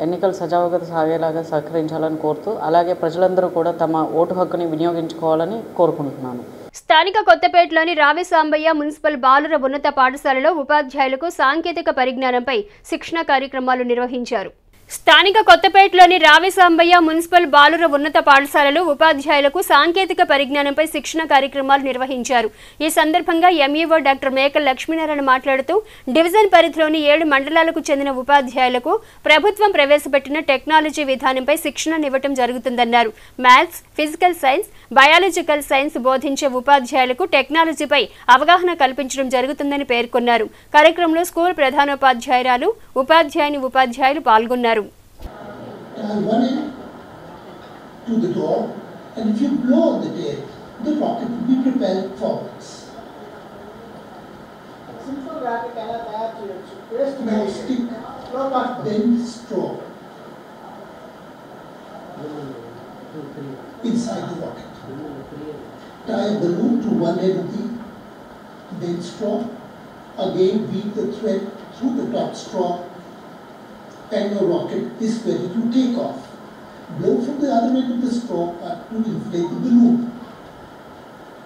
ఎన్నికలు సజావుగా సాగేలాగా సహకరించాలని కోరుతూ, అలాగే ప్రజలందరూ కూడా తమ ఓటు హక్కుని వినియోగించుకోవాలని కోరుకుంటున్నాను. స్థానిక కొత్తపేటలోని రావి సాంబయ్య మున్సిపల్ బాలుర ఉన్నత పాఠశాలలో ఉపాధ్యాయులకు సాంకేతిక పరిజ్ఞానంపై శిక్షణ కార్యక్రమాలు నిర్వహించారు. స్థానిక కొత్తపేటలోని రావి సాంబయ్య మున్సిపల్ బాలుర ఉన్నత పాఠశాలలో ఉపాధ్యాయులకు సాంకేతిక పరిజ్ఞానంపై శిక్షణ కార్యక్రమాలు నిర్వహించారు. ఈ సందర్భంగా ఎంఈఓ డాక్టర్ మేకల్ లక్ష్మీనారాయణ మాట్లాడుతూ డివిజన్ పరిధిలోని 7 మండలాలకు చెందిన ఉపాధ్యాయులకు ప్రభుత్వం ప్రవేశపెట్టిన టెక్నాలజీ విధానంపై శిక్షణనివ్వటం జరుగుతుందన్నారు. Maths, physical science, biological science బోధించే ఉపాధ్యాయులకు టెక్నాలజీపై అవగాహన కల్పించడం జరుగుతుందని పేర్కొన్నారు. కార్యక్రమంలో స్కూల్ ప్రధానోపాధ్యాయురాలు, ఉపాధ్యాయులు పాల్గొన్నారు. Run in to the door, and if you blow on the tail, the rocket will be propelled forwards. Simple racket ఎలా తయారు చేయొచ్చు? Now stick bend straw inside the rocket. Tie a balloon to one end of the bent straw. Again weave the thread through the top straw, and your rocket is ready to take off. Blow from the other end of the straw to inflate the balloon.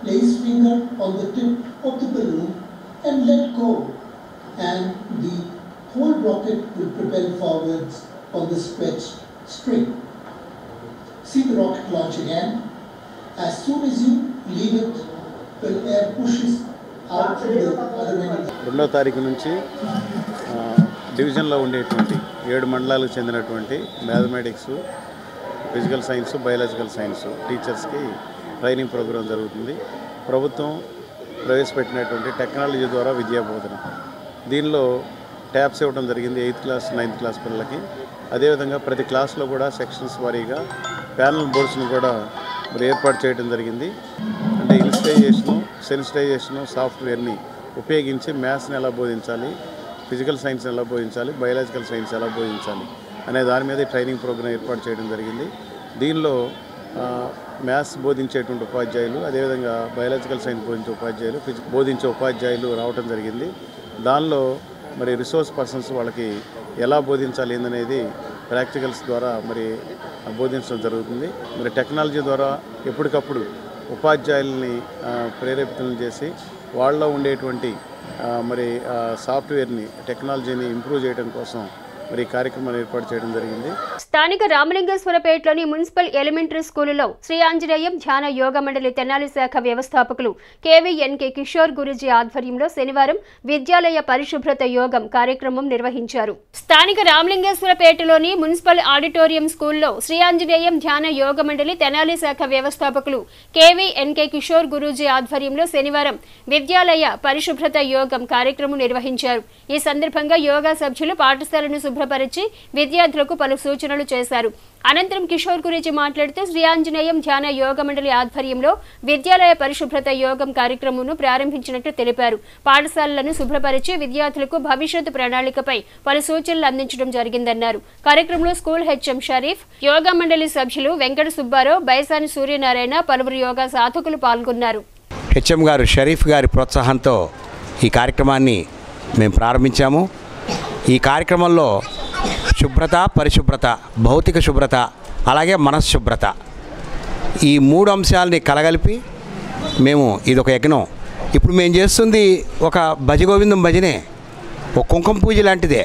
Place finger on the tip of the balloon and let go, and the whole rocket will propel forwards on the stretched string. See the rocket launch again. As soon as you leave it, the air pushes out from the other end. 2వ తారీఖు నుంచి డివిజన్లో ఉండేటువంటి 7 మండలాలకు చెందినటువంటి mathematics, physical science, biological science టీచర్స్కి training programme జరుగుతుంది. ప్రభుత్వం ప్రవేశపెట్టినటువంటి టెక్నాలజీ ద్వారా విద్యా బోధన, దీనిలో ట్యాబ్స్ ఇవ్వడం జరిగింది 8th క్లాస్ 9th క్లాస్ పిల్లలకి. అదేవిధంగా ప్రతి క్లాస్లో కూడా సెక్షన్స్ వారీగా ప్యానల్ బోర్డ్స్ని కూడా ఏర్పాటు చేయడం జరిగింది. అంటే ఇన్స్టైజేషను, సెన్సిటైజేషను సాఫ్ట్వేర్ని ఉపయోగించి మ్యాథ్స్ని ఎలా బోధించాలి, ఫిజికల్ సైన్స్ ఎలా బోధించాలి, బయాలజికల్ సైన్స్ ఎలా బోధించాలి అనే దాని మీద ట్రైనింగ్ ప్రోగ్రాం ఏర్పాటు చేయడం జరిగింది. దీనిలో మ్యాథ్స్ బోధించేటువంటి ఉపాధ్యాయులు, అదేవిధంగా బయాలజికల్ సైన్స్ బోధించే ఉపాధ్యాయులు రావటం జరిగింది. దానిలో మరి రిసోర్స్ పర్సన్స్ వాళ్ళకి ఎలా బోధించాలి ఏందనేది ప్రాక్టికల్స్ ద్వారా మరి బోధించడం జరుగుతుంది. మరి టెక్నాలజీ ద్వారా ఎప్పటికప్పుడు ఉపాధ్యాయుల్ని ప్రేరేపితులను చేసి వాళ్ళలో ఉండేటువంటి మరి సాఫ్ట్వేర్ని, టెక్నాలజీని ఇంప్రూవ్ చేయడం కోసం మరి కార్యక్రమాలు ఏర్పాటు చేయడం జరిగింది. స్థానిక రామలింగేశ్వరపేటలోని మున్సిపల్ ఎలిమెంటరీ స్కూలులో శ్రీ ఆంజనేయం ధ్యాన యోగ మండలి తెనాలి శాఖ వ్యవస్థాపకులు కేవీఎన్కే కిషోర్ గురూజీ ఆధ్వర్యంలో శనివారం విద్యాలయ పరిశుభ్రత యోగం కార్యక్రమం నిర్వహించారు. స్థానిక రామలింగేశ్వరపేటలోని మున్సిపల్ ఆడిటోరియం స్కూల్లో శ్రీ ఆంజనేయం ధ్యాన యోగ మండలి తెనాలి శాఖ వ్యవస్థాపకులు కేవీఎన్కే కిషోర్ గురూజీ ఆధ్వర్యంలో శనివారం విద్యాలయ పరిశుభ్రత యోగం కార్యక్రమం నిర్వహించారు. ఈ సందర్భంగా యోగా సభ్యులు పాఠశాలను శుభ్రపరిచి విద్యార్థులకు పలు సూచనలు చేశారు. అనంతరం కిషోర్ గురూజీ మాట్లాడుతూ శ్రీ ఆంజనేయం ధ్యాన యోగ మండలి ఆధ్వర్యంలో విద్యాలయ పరిశుభ్రత యోగం కార్యక్రమంను ప్రారంభించినట్లు తెలిపారు. పాఠశాలలను శుభ్రపరిచి విద్యార్థులకు భవిష్యత్తు ప్రణాళికపై పలు సూచనలు అందించడం జరిగిందన్నారు. కార్యక్రమంలో స్కూల్ హెచ్ఎం షరీఫ్, యోగా మండలి సభ్యులు వెంకట సుబ్బారావు, బైసాని సూర్యనారాయణ, పలువురు యోగా సాధకులు పాల్గొన్నారు. హెచ్ఎం గారు షరీఫ్ గారి ప్రోత్సాహంతో ఈ కార్యక్రమాన్ని మేము ప్రారంభించాము. ఈ కార్యక్రమంలో శుభ్రత, పరిశుభ్రత, భౌతిక శుభ్రత, అలాగే మనశ్శుభ్రత, ఈ 3 అంశాలని కలగలిపి మేము ఇదొక యజ్ఞం. ఇప్పుడు మేము చేస్తుంది ఒక భజగోవిందం భజనే, ఒక కుంకుమ పూజ లాంటిదే.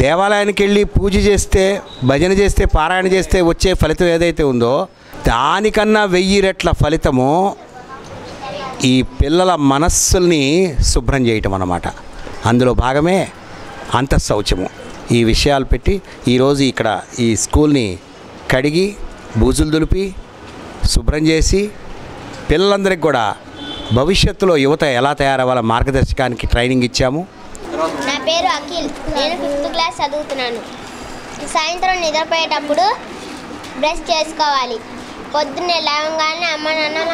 దేవాలయానికి వెళ్ళి పూజ చేస్తే, భజన చేస్తే, పారాయణ చేస్తే వచ్చే ఫలితం ఏదైతే ఉందో దానికన్నా 1000 రెట్ల ఫలితము ఈ పిల్లల మనస్సుల్ని శుభ్రం చేయటం అన్నమాట. అందులో భాగమే అంతఃశౌచము. ఈ విషయాలు పెట్టి ఈరోజు ఇక్కడ ఈ స్కూల్ని కడిగి బూజులు దులిపి శుభ్రం చేసి పిల్లలందరికీ కూడా భవిష్యత్తులో యువత ఎలా తయారవ్వాల మార్గదర్శకానికి ట్రైనింగ్ ఇచ్చాము. నా పేరు అఖిల్, నేను 5th క్లాస్ చదువుతున్నాను. సాయంత్రం నిద్రపోయేటప్పుడు బ్రష్ చేసుకోవాలి. పొద్దున్నే లేవగానే అమ్మ నాన్న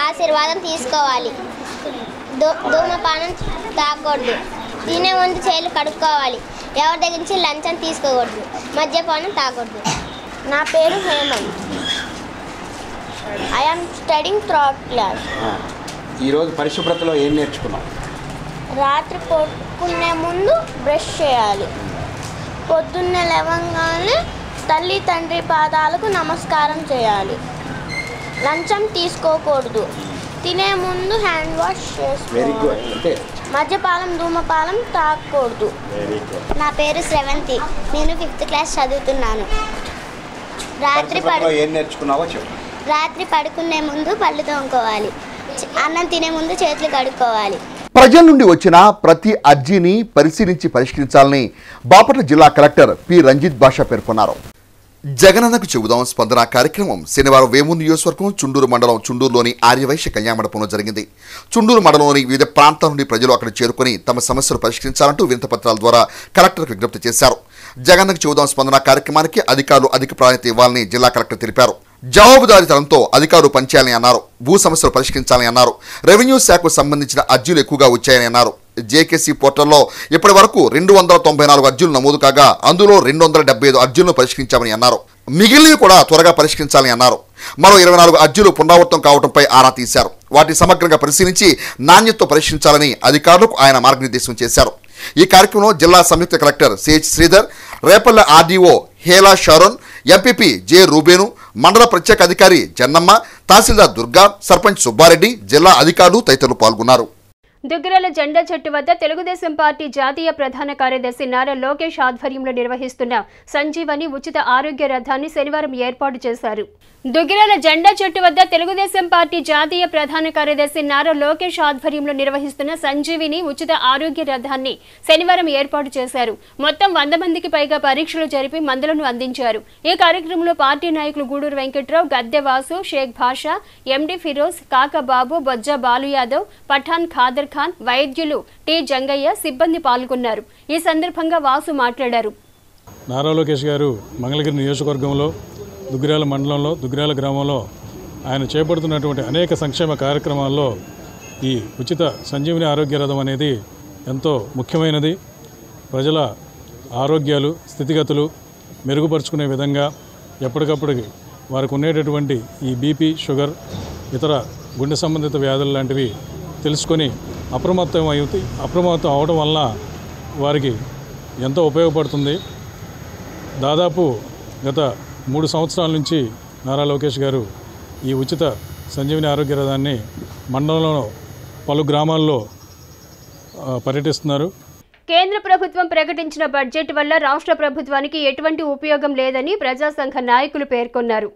ఆశీర్వాదం తీసుకోవాలి. ధూమపానం తాగకూడదు. తినే ముందు చేతులు కడుక్కోవాలి. ఎవరి దగ్గర నుంచి లంచం తీసుకోకూడదు. మద్యపానం తాగకూడదు. నా పేరు Hemanth. I am studying 3rd class. ఈరోజు పరిశుభ్రతలో ఏం నేర్చుకున్నాం? రాత్రి పడుకునే ముందు బ్రష్ చేయాలి. పొద్దున్నే లేవగానే తల్లి తండ్రి పాదాలకు నమస్కారం చేయాలి. లంచం తీసుకోకూడదు. తినే ముందు హ్యాండ్ వాష్ చేసుకోవాలి. మద్యపానం ధూమపానం తాగకూడదు. నా పేరు శ్రవంతి, నేను 5th క్లాస్ చదువుతున్నాను. రాత్రి పడుకునే ముందు పళ్ళు తోముకోవాలి. అన్నం తినే ముందు చేతులు కడుక్కోవాలి. ప్రజల నుండి వచ్చిన ప్రతి అర్జీని పరిశీలించి పరిష్కరించాలని బాపట్ల జిల్లా కలెక్టర్ పి రంజిత్ బాషా పేర్కొన్నారు. జగనన్నకు చెబుదాం స్పందన కార్యక్రమం శనివారం వేమూరు నియోజకవర్గం చుండూరు మండలం చుండూరులోని ఆర్యవైశ్య కళ్యాణమండపంలో జరిగింది. చుండూరు మండలంలోని వివిధ ప్రాంతాల నుండి ప్రజలు అక్కడ చేరుకుని తమ సమస్యలు పరిష్కరించాలంటూ వినతిపత్రాల ద్వారా కలెక్టర్కు విజ్ఞప్తి చేశారు. జగనన్నకు చెబుదాం స్పందన కార్యక్రమానికి అధికారులు అధిక ప్రాధాన్యత ఇవ్వాలని జిల్లా కలెక్టర్ తెలిపారు. జవాబుదారీతనంతో అధికారులు పనిచేయాలని అన్నారు. భూ సమస్యలు పరిష్కరించాలని అన్నారు. రెవెన్యూ శాఖకు సంబంధించిన అర్జీలు ఎక్కువగా వచ్చాయని అన్నారు. జేకేసీ పోర్టల్లో ఇప్పటి వరకు 294 అర్జీలు నమోదు కాగా అందులో 275 అర్జీలను పరిష్కరించామని అన్నారు. మిగిలినవి కూడా త్వరగా పరిష్కరించాలని అన్నారు. మరో 24 అర్జీలు పునరావృతం కావడంపై ఆరా తీశారు. వాటిని సమగ్రంగా పరిశీలించి నాణ్యతతో పరిష్కరించాలని అధికారులకు ఆయన మార్గనిర్దేశం చేశారు. ఈ కార్యక్రమంలో జిల్లా సంయుక్త collector CH Sridhar, Repalle RDO Hela Sharon, MPP J Rubenu, మండల ప్రత్యేక అధికారి జన్నమ్మ, తహసీల్దార్ దుర్గా, సర్పంచ్ సుబ్బారెడ్డి, జిల్లా అధికారులు తదితరులు పాల్గొన్నారు. దుగ్గిరాల జెండా చెట్టు వద్ద తెలుగుదేశం పార్టీ జాతీయ ప్రధాన కార్యదర్శి నారా లోకేష్ ఆధ్వర్యంలో నిర్వహిస్తున్న సంజీవని ఉచిత ఆరోగ్య రథాన్ని శనివారం ఏర్పాటు చేశారు. దుగ్గిరాల జెండా చెట్టు వద్ద తెలుగుదేశం పార్టీ జాతీయ ప్రధాన కార్యదర్శి నారా లోకేష్ ఆధ్వర్యంలో నిర్వహిస్తున్న సంజీవిని ఉచిత ఆరోగ్య రథాన్ని శనివారం ఏర్పాటు చేశారు. మొత్తం 100 మందికి పైగా పరీక్షలు జరిపి మందులను అందించారు. ఈ కార్యక్రమంలో పార్టీ నాయకులు గూడూరు వెంకట్రావు, గద్దె వాసు, షేక్ భాషా, ఎండి ఫిరోజ్, కాకబాబు, బొజ్జ బాలు యాదవ్, పఠాన్ ఖాదర్ ఖాన్, వైద్యులు టి జంగయ్య, సిబ్బంది పాల్గొన్నారు. ఈ సందర్భంగా వాసు మాట్లాడారు. నారా లోకేష్ గారు మంగళగిరి నియోజకవర్గంలో దుగ్గిరాల మండలంలో దుగ్గిరాల గ్రామంలో ఆయన చేపడుతున్నటువంటి అనేక సంక్షేమ కార్యక్రమాల్లో ఈ ఉచిత సంజీవని ఆరోగ్య రథం అనేది ఎంతో ముఖ్యమైనది. ప్రజల ఆరోగ్యాలు స్థితిగతులు మెరుగుపరుచుకునే విధంగా ఎప్పటికప్పుడు వారికి ఉండేటటువంటి ఈ బీపీ, షుగర్, ఇతర గుండె సంబంధిత వ్యాధులు లాంటివి తెలుసుకొని అప్రమత్తం అవడం వల్ల వారికి ఎంతో ఉపయోగపడుతుంది. దాదాపు గత 3 సంవత్సరాల నుంచి నారా లోకేష్ గారు ఈ ఉచిత సంజీవిని ఆరోగ్య రథాన్ని మండలంలో పలు గ్రామాల్లో పర్యటిస్తున్నారు. కేంద్ర ప్రభుత్వం ప్రకటించిన బడ్జెట్ వల్ల రాష్ట్ర ప్రభుత్వానికి ఎటువంటి ఉపయోగం లేదని ప్రజా సంఘ నాయకులు పేర్కొన్నారు.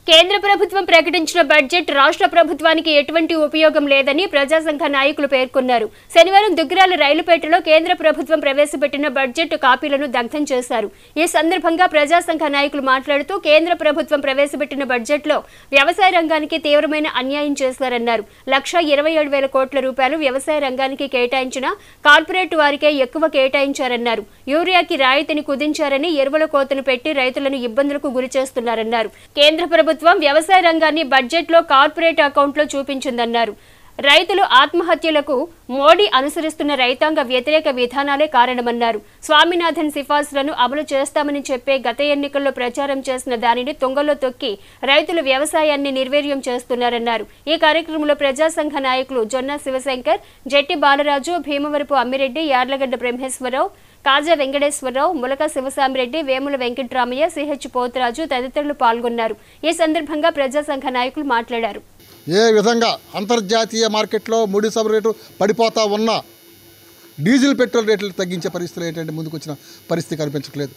కేంద్ర ప్రభుత్వం ప్రకటించిన బడ్జెట్ రాష్ట్ర ప్రభుత్వానికి ఎటువంటి ఉపయోగం లేదని ప్రజా సంఘ నాయకులు పేర్కొన్నారు. శనివారం దుగ్గిరాల రైలుపేటలో కేంద్ర ప్రభుత్వం ప్రవేశపెట్టిన బడ్జెట్ కాపీలను దగ్ధం చేశారు. ఈ సందర్భంగా ప్రజా సంఘ నాయకులు మాట్లాడుతూ కేంద్ర ప్రభుత్వం ప్రవేశపెట్టిన బడ్జెట్లో వ్యవసాయ రంగానికి తీవ్రమైన అన్యాయం చేశారన్నారు. 1,27,000 కోట్ల రూపాయలు వ్యవసాయ రంగానికి కేటాయించిన కార్పొరేట్ వారికే ఎక్కువ కేటాయించారన్నారు. యూరియాకి రాయితీని కుదించారని ఎరువుల కోతను పెట్టి రైతులను ఇబ్బందులకు గురి చేస్తున్నారన్నారు. కేంద్ర ప్రభుత్వం వ్యవసాయ రంగాన్ని బడ్జెట్లో కార్పొరేట్ అకౌంట్లో చూపించిందన్నారు. రైతులు ఆత్మహత్యలకు మోడీ అనుసరిస్తున్న రైతాంగ వ్యతిరేక విధానాలే కారణమన్నారు. స్వామినాథన్ సిఫార్సులను అమలు చేస్తామని చెప్పే గత ఎన్నికల్లో ప్రచారం చేసిన దానిని తుంగలో తొక్కి రైతులు వ్యవసాయాన్ని నిర్వీర్యం చేస్తున్నారన్నారు. ఈ కార్యక్రమంలో ప్రజా సంఘ నాయకులు జొన్న శివశంకర్, జెట్టి బాలరాజు, భీమవరపు అమ్మిరెడ్డి, యార్లగడ్డ బ్రహ్మేశ్వరరావు, కాజా వెంకటేశ్వరరావు, ములక శివసామిరెడ్డి, వేముల వెంకట్రామయ్య, సిహెచ్ పోతరాజు తదితరులు పాల్గొన్నారు. ఈ సందర్భంగా ప్రజా సంఘ నాయకులు మాట్లాడారు. ఏ విధంగా అంతర్జాతీయ మార్కెట్లో ముడి సరుకు రేటు పడిపోతా ఉన్నా డీజిల్, పెట్రోల్ రేట్లు తగ్గించే పరిస్థితులు ఏంటంటే ముందుకు వచ్చిన పరిస్థితి కనిపించట్లేదు.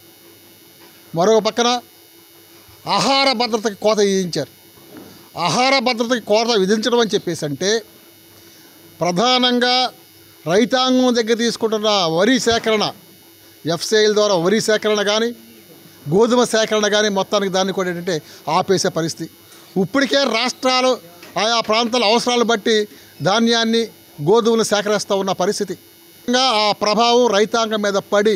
మరొక పక్కన ఆహార భద్రతకి కోత విధించారు. ఆహార భద్రతకి కోత విధించడం అని చెప్పేసి అంటే ప్రధానంగా రైతాంగం దగ్గర తీసుకుంటున్న వరి సేకరణ, ఎఫ్సీఐల ద్వారా వరి సేకరణ కానీ గోధుమ సేకరణ కానీ మొత్తానికి దాన్ని కూడా ఏంటంటే ఆపేసే పరిస్థితి. ఇప్పటికే రాష్ట్రాలు ఆయా ప్రాంతాల అవసరాలు బట్టి ధాన్యాన్ని, గోధుమలు సేకరిస్తూ ఉన్న పరిస్థితి. ఆ ప్రభావం రైతాంగం మీద పడి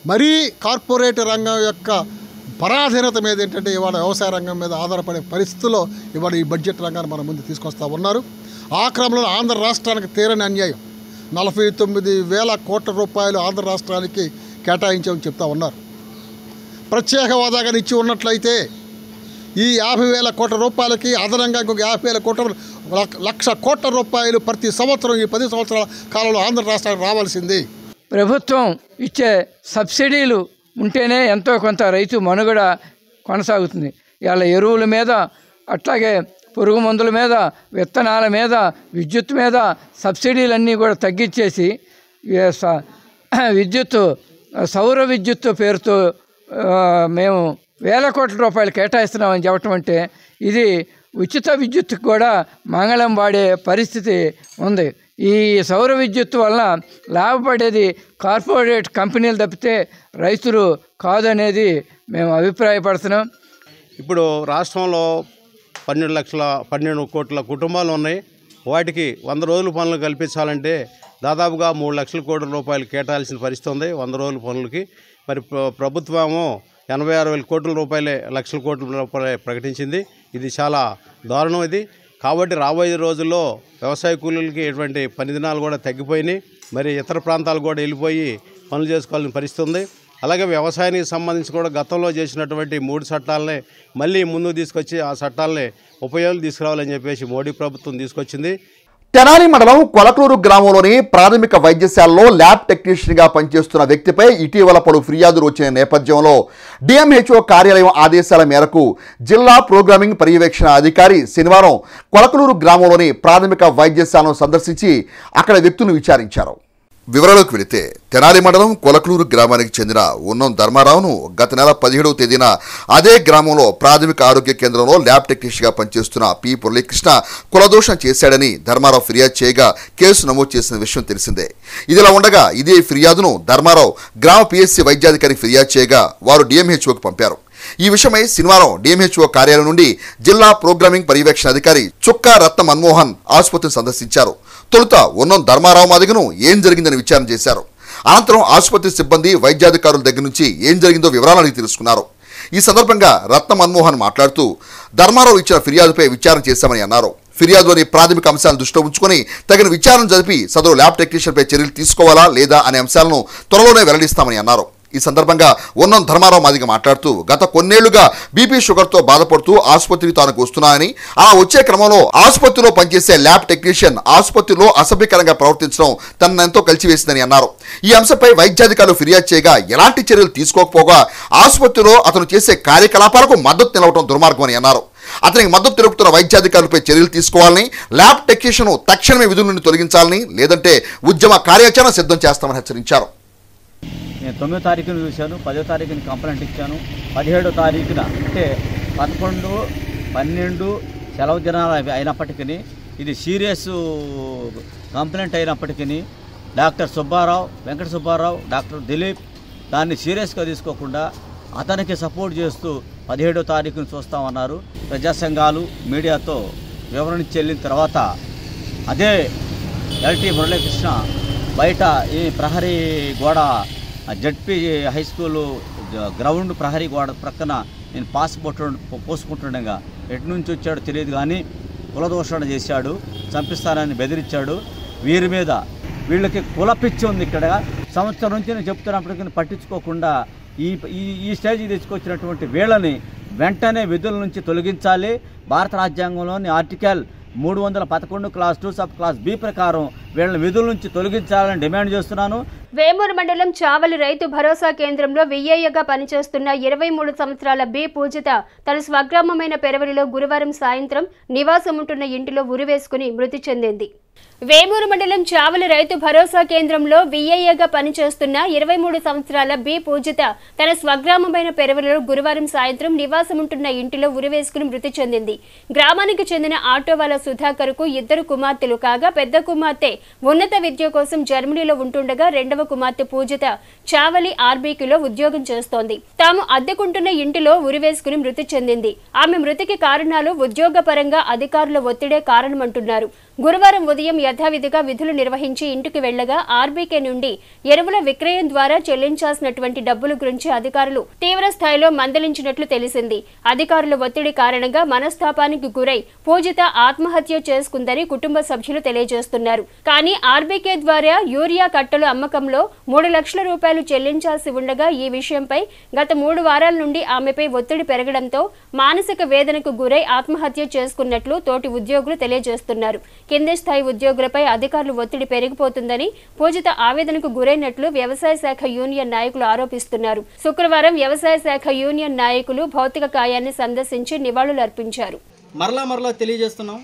మరీ కార్పొరేట్ రంగం యొక్క పరాధీనత మీద ఏంటంటే ఇవాళ వ్యవసాయ రంగం మీద ఆధారపడే పరిస్థితుల్లో ఇవాళ ఈ బడ్జెట్ రంగాన్ని మన ముందు తీసుకొస్తూ ఉన్నారు. ఆ క్రమంలో ఆంధ్ర రాష్ట్రానికి తీరని అన్యాయం 49,000 కోట్ల రూపాయలు ఆంధ్ర రాష్ట్రానికి కేటాయించామని చెప్తా ఉన్నారు. ప్రత్యేక హోదాగా ఇచ్చి ఉన్నట్లయితే ఈ 50,000 కోట్ల రూపాయలకి అదనంగా ఇంకొక 50,000 కోట్ల 1,00,000 కోట్ల రూపాయలు ప్రతి సంవత్సరం ఈ 10 సంవత్సరాల కాలంలో ఆంధ్ర రాష్ట్రానికి రావాల్సింది. ప్రభుత్వం ఇచ్చే సబ్సిడీలు ఉంటేనే ఎంతో కొంత రైతు మనుగడ కొనసాగుతుంది. ఇవాళ ఎరువుల మీద, అట్లాగే పురుగు మందుల మీద, విత్తనాల మీద, విద్యుత్ మీద సబ్సిడీలన్నీ కూడా తగ్గించేసి సౌర విద్యుత్ పేరుతో మేము 1,000 కోట్ల రూపాయలు కేటాయిస్తున్నామని చెప్పటం అంటే ఇది ఉచిత విద్యుత్తుకు కూడా మంగళం వాడే పరిస్థితి ఉంది. ఈ సౌర విద్యుత్ వలన లాభపడేది కార్పొరేట్ కంపెనీలు తప్పితే రైతులు కాదనేది మేము అభిప్రాయపడుతున్నాం. ఇప్పుడు రాష్ట్రంలో 12 కోట్ల కుటుంబాలు ఉన్నాయి. వాటికి 100 రోజుల పనులు కల్పించాలంటే దాదాపుగా 3 లక్షల కోట్ల రూపాయలు కేటాయాల్సిన పరిస్థితి ఉంది 100 రోజుల పనులకి. మరి ప్రభుత్వము 86,000 కోట్ల రూపాయలే, 1,00,000 కోట్ల రూపాయలే ప్రకటించింది. ఇది చాలా దారుణం ఇది. కాబట్టి రాబోయే రోజుల్లో వ్యవసాయ కూలీలకి ఎటువంటి పని దినాలు కూడా తగ్గిపోయినాయి. మరి ఇతర ప్రాంతాలు కూడా వెళ్ళిపోయి పనులు చేసుకోవాల్సిన పరిస్థితి ఉంది. అలాగే వ్యవసాయానికి సంబంధించి కూడా గతంలో చేసినటువంటి 3 చట్టాలనే మళ్ళీ ముందుకు తీసుకొచ్చి ఆ చట్టాలని ఉపయోగాలు తీసుకురావాలని చెప్పేసి మోడీ ప్రభుత్వం తీసుకొచ్చింది. తెనాలి మండలం కొలకలూరు గ్రామంలోని ప్రాథమిక వైద్యశాలలో ల్యాబ్ టెక్నీషియన్గా పనిచేస్తున్న వ్యక్తిపై ఇటీవల పలు ఫిర్యాదులు వచ్చిన నేపథ్యంలో డిఎంహెచ్ఓ కార్యాలయం ఆదేశాల మేరకు జిల్లా ప్రోగ్రామింగ్ పర్యవేక్షణ అధికారి శనివారం కొలకలూరు గ్రామంలోని ప్రాథమిక వైద్యశాలను సందర్శించి అక్కడ వ్యక్తులను విచారించారు. వివరాలకు వెళితే తెనాలి మండలం కొలకలూరు గ్రామానికి చెందిన ఉన్నం ధర్మారావును గత నెల 17వ తేదీన అదే గ్రామంలో ప్రాథమిక ఆరోగ్య కేంద్రంలో ల్యాబ్ టెక్నీషియన్గా పనిచేస్తున్న పి మురళీకృష్ణ కులదోషం చేశాడని ధర్మారావు ఫిర్యాదు చేయగా కేసు నమోదు చేసిన విషయం తెలిసిందే. ఇదిలా ఉండగా ఇదే ఫిర్యాదును ధర్మారావు గ్రామ పిఎస్సి వైద్యాధికారికి ఫిర్యాదు చేయగా వారు డిఎంహెచ్ఓకి పంపారు. ఈ విషయమై శనివారం డిఎంహెచ్ఓ కార్యాలయం నుండి జిల్లా ప్రోగ్రామింగ్ పర్యవేక్షణ అధికారి చుక్కా రత్న మన్మోహన్ ఆసుపత్రిని సందర్శించారు. తొలుత ఉన్నం ధర్మారావు మాదిగను ఏం జరిగిందని విచారణ చేశారు. అనంతరం ఆసుపత్రి సిబ్బంది వైద్యాధికారుల దగ్గర నుంచి ఏం జరిగిందో వివరాలను తెలుసుకున్నారు. ఈ సందర్భంగా రత్న మన్మోహన్ మాట్లాడుతూ ధర్మారావు ఇచ్చిన ఫిర్యాదుపై విచారణ చేశామని అన్నారు. ఫిర్యాదులోని ప్రాథమిక అంశాలను దృష్టిలో ఉంచుకొని తగిన విచారణ జరిపి సదరు ల్యాబ్ టెక్నీషియన్పై చర్యలు తీసుకోవాలా లేదా అనే అంశాలను త్వరలోనే వెల్లడిస్తామని అన్నారు. ఈ సందర్భంగా ఉన్నం ధర్మారావు మాదిగ మాట్లాడుతూ గత కొన్నేళ్లుగా బీపీ షుగర్తో బాధపడుతూ ఆసుపత్రికి తాను వస్తున్నానని ఆ వచ్చే క్రమంలో ఆసుపత్రిలో పనిచేసే ల్యాబ్ టెక్నీషియన్ ఆసుపత్రిలో అసభ్యకరంగా ప్రవర్తించడం తనను ఎంతో కలిసివేసిందని అన్నారు. ఈ అంశంపై వైద్యాధికారులు ఫిర్యాదు చేయగా ఎలాంటి చర్యలు తీసుకోకపోగా ఆసుపత్రిలో అతను చేసే కార్యకలాపాలకు మద్దతు నిలవడం దుర్మార్గమని అన్నారు. అతనికి మద్దతు తెలుపుతున్న వైద్యాధికారులపై చర్యలు తీసుకోవాలని, ల్యాబ్ టెక్నీషియన్ తక్షణమే విధుల నుండి తొలగించాలని, లేదంటే ఉద్యమ కార్యాచరణ సిద్ధం చేస్తామని హెచ్చరించారు. నేను 9వ తారీఖున చూశాను, 10వ తారీఖున కంప్లైంట్ ఇచ్చాను, 17వ తారీఖున అంటే 11, 12 సెలవు దినాలు అయినప్పటికీ ఇది సీరియస్ కంప్లైంట్ అయినప్పటికీ డాక్టర్ సుబ్బారావు, వెంకట సుబ్బారావు, డాక్టర్ దిలీప్ దాన్ని సీరియస్గా తీసుకోకుండా అతనికి సపోర్ట్ చేస్తూ 17వ తారీఖున చూస్తామన్నారు. ప్రజా సంఘాలు మీడియాతో వివరణ చెల్లిన తర్వాత అదే ఎల్టీ మురళీకృష్ణ బయట ఈ ప్రహరీ గోడ జడ్పీ హై స్కూలు గ్రౌండ్ ప్రహరీ గోడ ప్రక్కన నేను పోసుకుంటుండగా ఎటు నుంచి వచ్చాడో తెలియదు కానీ కులదోషణ చేశాడు, చంపిస్తానని బెదిరించాడు. వీరి మీద వీళ్ళకి కులపిచ్చి ఉంది. ఇక్కడ సంవత్సరం నుంచి నేను చెప్తున్నప్పటికీ పట్టించుకోకుండా ఈ స్టేజ్కి తీసుకొచ్చినటువంటి వీళ్ళని వెంటనే విధుల నుంచి తొలగించాలి. భారత రాజ్యాంగంలోని article 311 clause 2 sub clause B ప్రకారం వీళ్ళని విధుల నుంచి తొలగించాలని డిమాండ్ చేస్తున్నాను. వేమూరు మండలం చావలి రైతు భరోసా కేంద్రంలో విఏఏగా పనిచేస్తున్న 23 సంవత్సరాల బి పూజిత తన స్వగ్రామమైన పెరవలిలో గురువారం సాయంత్రం నివాసం ఉంటున్న ఇంటిలో ఉరివేసుకుని మృతి చెందింది. వేమూరు మండలం చావలి రైతు భరోసా కేంద్రంలో విఏఏగా పనిచేస్తున్న 23 సంవత్సరాల బి పూజిత తన స్వగ్రామమైన పెరవలిలో గురువారం సాయంత్రం నివాసం ఉంటున్న ఇంటిలో ఉరివేసుకుని మృతి చెందింది. గ్రామానికి చెందిన ఆటోవాల సుధాకర్కు 2 కుమార్తెలు కాగా పెద్ద కుమార్తె ఉన్నత విద్య కోసం జర్మనీలో ఉంటుండగా రెండవ కుమార్తె పూజిత చావలి ఆర్బీకీలో ఉద్యోగం చేస్తోంది. తాము అద్దెకుంటున్న ఇంటిలో ఉరివేసుకుని మృతి చెందింది. ఆమె మృతికి కారణాలు ఉద్యోగపరంగా అధికారుల ఒత్తిడే కారణమంటున్నారు. గురువారం ఉదయం యథావిధిగా విధులు నిర్వహించి ఇంటికి వెళ్లగా ఆర్బీకే నుండి ఎరువుల విక్రయం ద్వారా చెల్లించాల్సినటువంటి డబ్బుల గురించి అధికారులు తీవ్ర స్థాయిలో మందలించినట్లు తెలిసింది. అధికారుల ఒత్తిడి కారణంగా మనస్తాపానికి గురై పూజిత ఆత్మహత్య చేసుకుందని కుటుంబ సభ్యులు తెలియజేస్తున్నారు. కానీ ఆర్బీకే ద్వారా యూరియా కట్టలు అమ్మకంలో 3 లక్షల రూపాయలు చెల్లించాల్సి ఉండగా ఈ విషయంపై గత 3 వారాల నుండి ఆమెపై ఒత్తిడి పెరగడంతో మానసిక వేదనకు గురై ఆత్మహత్య చేసుకున్నట్లు తోటి ఉద్యోగులు తెలియజేస్తున్నారు. కింది స్థాయి ఉద్యోగులపై అధికారులు ఒత్తిడి పెరిగిపోతుందని పూజిత ఆవేదనకు గురైనట్లు వ్యవసాయ శాఖ యూనియన్ నాయకులు ఆరోపిస్తున్నారు. శుక్రవారం వ్యవసాయ శాఖ యూనియన్ నాయకులు భౌతిక కాయాన్ని సందర్శించి నివాళులు అర్పించారు. మరలా తెలియజేస్తున్నాం,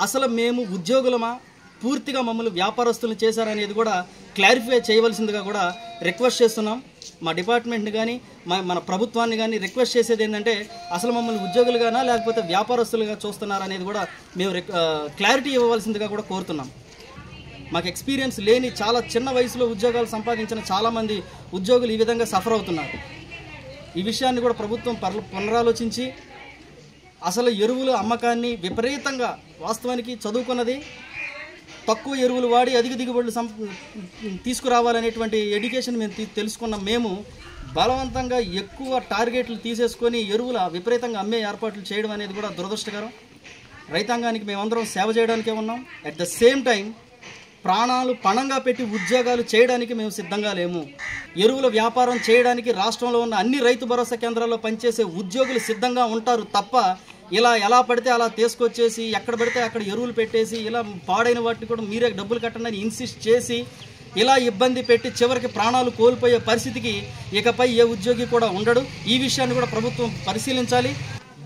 అసలు మేము ఉద్యోగులమా పూర్తిగా మమ్మల్ని వ్యాపారస్తులు చేశారనేది కూడా క్లారిఫై చేయవలసిందిగా కూడా రిక్వెస్ట్ చేస్తున్నాం. మా డిపార్ట్మెంట్ని కానీ మన ప్రభుత్వాన్ని కానీ రిక్వెస్ట్ చేసేది ఏంటంటే అసలు మమ్మల్ని ఉద్యోగులుగానా లేకపోతే వ్యాపారస్తులుగా చూస్తున్నారనేది కూడా మేము క్లారిటీ ఇవ్వవలసిందిగా కూడా కోరుతున్నాం. మాకు ఎక్స్పీరియన్స్ లేని చాలా చిన్న వయసులో ఉద్యోగాలు సంపాదించిన చాలామంది ఉద్యోగులు ఈ విధంగా సఫర్ అవుతున్నారు. ఈ విషయాన్ని కూడా ప్రభుత్వం పునరాలోచించి అసలు ఎరువుల అమ్మకాన్ని విపరీతంగా వాస్తవానికి చదువుకున్నది తక్కువ ఎరువులు వాడి అధిక దిగుబడులు తీసుకురావాలనేటువంటి ఎడ్యుకేషన్ మేము తెలుసుకున్నాం. మేము బలవంతంగా ఎక్కువ టార్గెట్లు తీసేసుకొని ఎరువుల విపరీతంగా అమ్మే ఏర్పాట్లు చేయడం అనేది కూడా దురదృష్టకరం. రైతాంగానికి మేమందరం సేవ చేయడానికే ఉన్నాం. అట్ ద సేమ్ టైం ప్రాణాలు పణంగా పెట్టి ఉద్యోగాలు చేయడానికి మేము సిద్ధంగా లేము. ఎరువుల వ్యాపారం చేయడానికి రాష్ట్రంలో ఉన్న అన్ని రైతు భరోసా కేంద్రాల్లో పనిచేసే ఉద్యోగులు సిద్ధంగా ఉంటారు తప్ప ఇలా ఎలా పడితే అలా తీసుకొచ్చేసి ఎక్కడ పడితే అక్కడ ఎరువులు పెట్టేసి ఇలా పాడైన వాటిని కూడా మీరే డబ్బులు కట్టండి అని ఇన్సిస్ట్ చేసి ఇలా ఇబ్బంది పెట్టి చివరికి ప్రాణాలు కోల్పోయే పరిస్థితికి ఇకపై ఏ ఉద్యోగి కూడా ఉండడు. ఈ విషయాన్ని కూడా ప్రభుత్వం పరిశీలించాలి.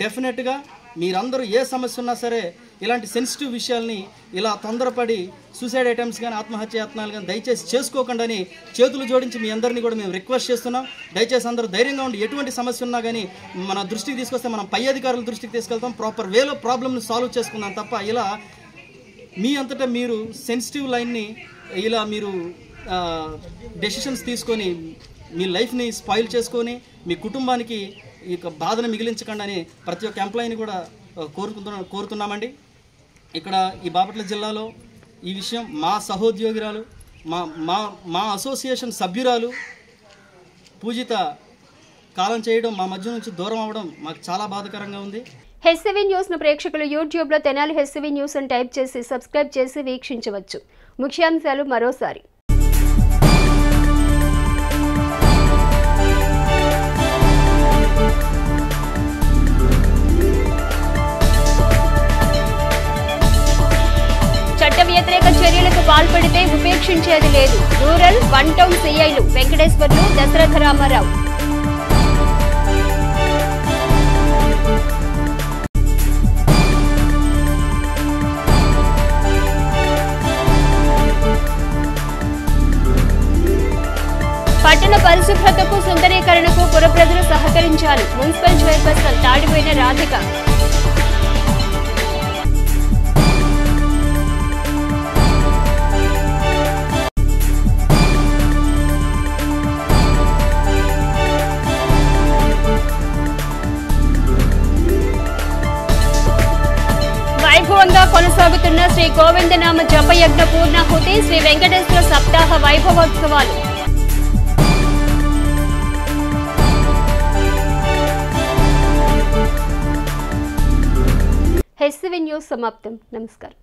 డెఫినెట్గా మీరందరూ ఏ సమస్య ఉన్నా సరే ఇలాంటి సెన్సిటివ్ విషయాల్ని ఇలా తొందరపడి సూసైడ్ అటెంప్ట్స్ కానీ ఆత్మహత్య యత్నాలు కానీ దయచేసి చేసుకోకండి చేతులు జోడించి మీ అందరినీ కూడా మేము రిక్వెస్ట్ చేస్తున్నాం. దయచేసి అందరూ ధైర్యంగా ఉండి ఎటువంటి సమస్య ఉన్నా కానీ మన దృష్టికి తీసుకొస్తే మనం పై అధికారుల దృష్టికి తీసుకెళ్తాం. ప్రాపర్ వేలో ప్రాబ్లమ్ని సాల్వ్ చేసుకుందాం తప్ప ఇలా మీ అంతటా మీరు సెన్సిటివ్ లైన్ని ఇలా మీరు డెసిషన్స్ తీసుకొని మీ లైఫ్ని స్పాయిల్ చేసుకొని మీ కుటుంబానికి ఈ బాధను మిగిలించకండి అని ప్రతి ఒక్క ఎంప్లాయీని కూడా కోరుతున్నామండి. ఇక్కడ ఈ బాపట్ల జిల్లాలో ఈ విషయం మా సహోద్యోగిరాలు మా అసోసియేషన్ సభ్యురాలు పూజిత కాలం చేయడం మా మధ్య నుంచి దూరం అవ్వడం మాకు చాలా బాధాకరంగా ఉంది. హెచ్సివి న్యూస్ ను ప్రేక్షకులు యూట్యూబ్లో తెనాలి హెచ్సివి న్యూస్ అని టైప్ చేసి సబ్స్క్రైబ్ చేసి వీక్షించవచ్చు. ముఖ్యాంశాలు మరోసారి. వ్యతిరేక చర్యలకు పాల్పడితే ఉపేక్షించేది లేదు. రూరల్ 1 టౌన్ సిఐలు వెంకటేశ్వర్లు, దశరథ రామారావు. పట్టణ పరిశుభ్రతకు, సుందరీకరణకు పుర ప్రజలు సహకరించాలి. Municipal chairperson Tadipoyina Radhika. వైభవంగా కొనసాగుతున్న శ్రీ గోవిందనామ జపయజ్ఞ పూర్ణాహుతి, శ్రీ వెంకటేశ్వర సప్తాహ వైభవోత్సవాలు. హెచ్సివి న్యూస్ సమాప్తం. నమస్కారం.